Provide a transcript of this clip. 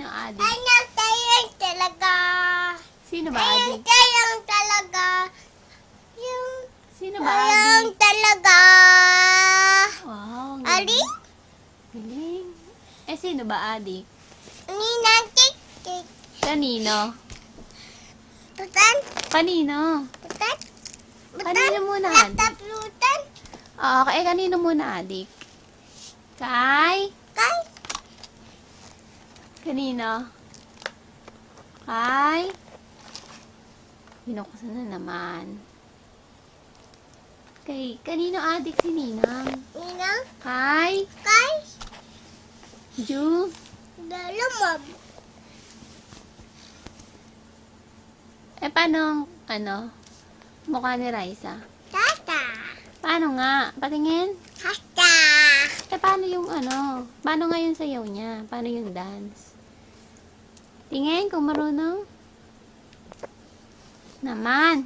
Kanino adik? Sayang talaga. Sino ba adik? Sayang talaga. Yung Sino ba sayang adik? talaga. Wow, ang Ali? galing. Galing. Eh, sino ba adik? Ninang tik. Kanino? Tutan? Kanino? Tutan? Kanino muna adik? Laptop-lutan? Okay, kanino muna adik? Kay? Kay? Kanino? Kay? Binuksan na naman. Kay, kanino adik si Ninang? Ninang? Kay? Kay? Ju? Dalamab. Eh, paano, mukha ni Raisa? Tata. Paano nga? Patingin? Hasta. Eh, paano yung paano nga yung sayaw niya? Paano yung dance? Tingin kung marunong. Naman.